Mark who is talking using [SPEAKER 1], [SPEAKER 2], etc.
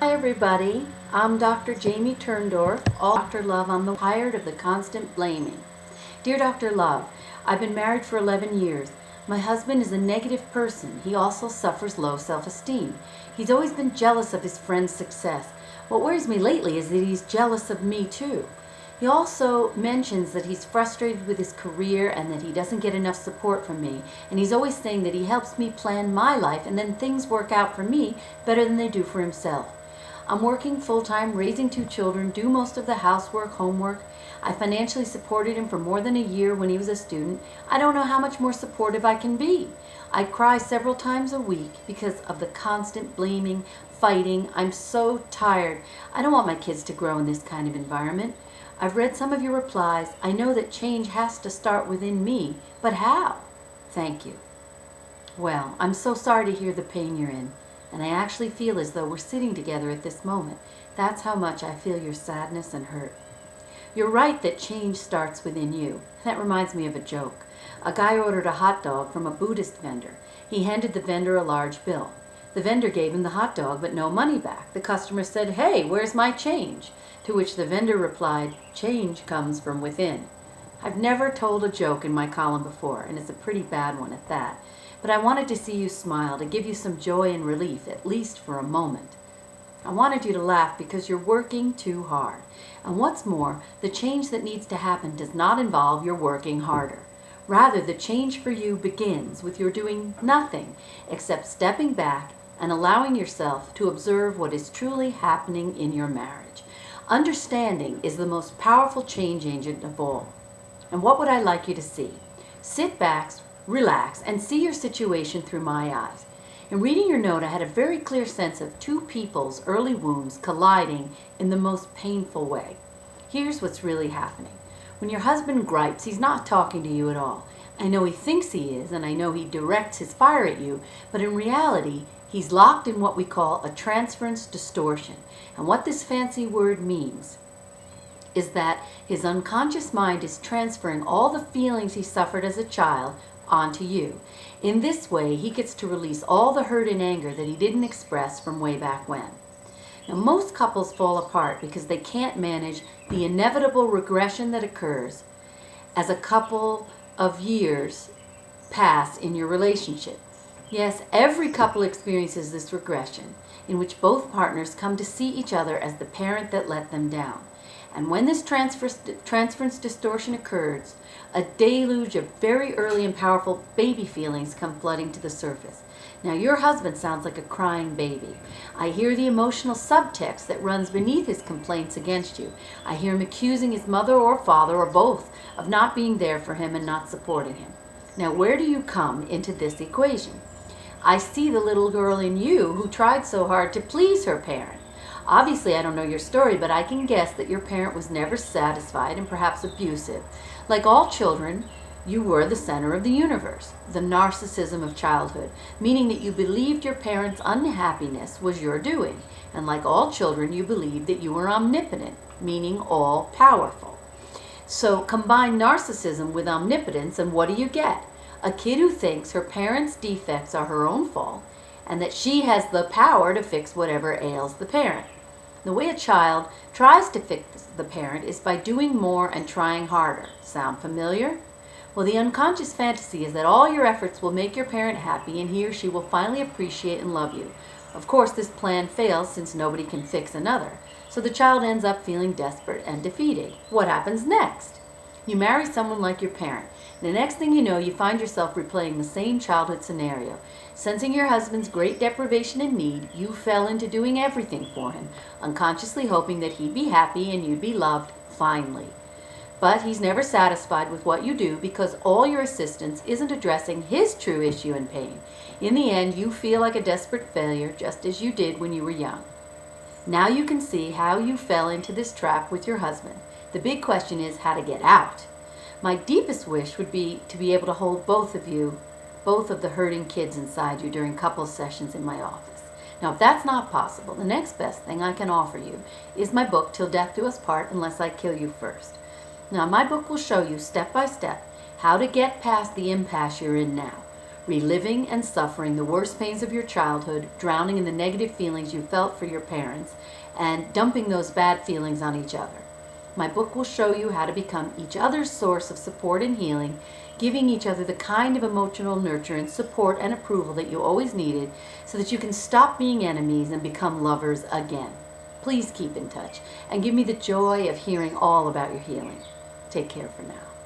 [SPEAKER 1] Hi everybody, I'm Dr. Jamie Turndorf, all Dr. Love. I'm tired of the constant blaming. Dear Dr. Love, I've been married for 11 years. My husband is a negative person. He also suffers low self-esteem. He's always been jealous of his friend's success. What worries me lately is that he's jealous of me too. He also mentions that he's frustrated with his career and that he doesn't get enough support from me. And he's always saying that he helps me plan my life and then things work out for me better than they do for himself. I'm working full-time, raising 2 children, do most of the housework, homework. I financially supported him for more than a year when he was a student. I don't know how much more supportive I can be. I cry several times a week because of the constant blaming, fighting. I'm so tired. I don't want my kids to grow in this kind of environment. I've read some of your replies. I know that change has to start within me, but how? Thank you. Well, I'm so sorry to hear the pain you're in. And I actually feel as though we're sitting together at this moment. That's how much I feel your sadness and hurt. You're right that change starts within you. That reminds me of a joke. A guy ordered a hot dog from a Buddhist vendor. He handed the vendor a large bill. The vendor gave him the hot dog, but no money back. The customer said, "Hey, where's my change?" To which the vendor replied, "Change comes from within." I've never told a joke in my column before, and it's a pretty bad one at that. But I wanted to see you smile, to give you some joy and relief, at least for a moment. I wanted you to laugh because you're working too hard. And what's more, the change that needs to happen does not involve your working harder. Rather, the change for you begins with your doing nothing except stepping back and allowing yourself to observe what is truly happening in your marriage. Understanding is the most powerful change agent of all. And what would I like you to see? Sit back, relax, and see your situation through my eyes. In reading your note, I had a very clear sense of 2 people's early wounds colliding in the most painful way. Here's what's really happening. When your husband gripes, he's not talking to you at all. I know he thinks he is, and I know he directs his fire at you, but in reality, he's locked in what we call a transference distortion. And what this fancy word means is that his unconscious mind is transferring all the feelings he suffered as a child onto you. In this way, he gets to release all the hurt and anger that he didn't express from way back when. Now, most couples fall apart because they can't manage the inevitable regression that occurs as a couple of years pass in your relationship. Yes, every couple experiences this regression in which both partners come to see each other as the parent that let them down. And when this transference distortion occurs, a deluge of very early and powerful baby feelings come flooding to the surface. Now, your husband sounds like a crying baby. I hear the emotional subtext that runs beneath his complaints against you. I hear him accusing his mother or father or both of not being there for him and not supporting him. Now, where do you come into this equation? I see the little girl in you who tried so hard to please her parent. Obviously, I don't know your story, but I can guess that your parent was never satisfied and perhaps abusive. Like all children, you were the center of the universe, the narcissism of childhood, meaning that you believed your parents' unhappiness was your doing. And like all children, you believed that you were omnipotent, meaning all-powerful. So combine narcissism with omnipotence, and what do you get? A kid who thinks her parents' defects are her own fault, and that she has the power to fix whatever ails the parent. The way a child tries to fix the parent is by doing more and trying harder. Sound familiar? Well, the unconscious fantasy is that all your efforts will make your parent happy and he or she will finally appreciate and love you. Of course, this plan fails since nobody can fix another. So the child ends up feeling desperate and defeated. What happens next? You marry someone like your parent. The next thing you know, you find yourself replaying the same childhood scenario. Sensing your husband's great deprivation and need, you fell into doing everything for him, unconsciously hoping that he'd be happy and you'd be loved finally. But he's never satisfied with what you do because all your assistance isn't addressing his true issue and pain. In the end, you feel like a desperate failure, just as you did when you were young. Now you can see how you fell into this trap with your husband. The big question is how to get out. My deepest wish would be to be able to hold both of the hurting kids inside you during couples sessions in my office. Now, if that's not possible, the next best thing I can offer you is my book, Till Death Do Us Part, Unless I Kill You First. Now, my book will show you step by step how to get past the impasse you're in now. reliving and suffering the worst pains of your childhood, drowning in the negative feelings you felt for your parents, and dumping those bad feelings on each other. My book will show you how to become each other's source of support and healing, giving each other the kind of emotional nurturance, support, and approval that you always needed so that you can stop being enemies and become lovers again. Please keep in touch and give me the joy of hearing all about your healing. Take care for now.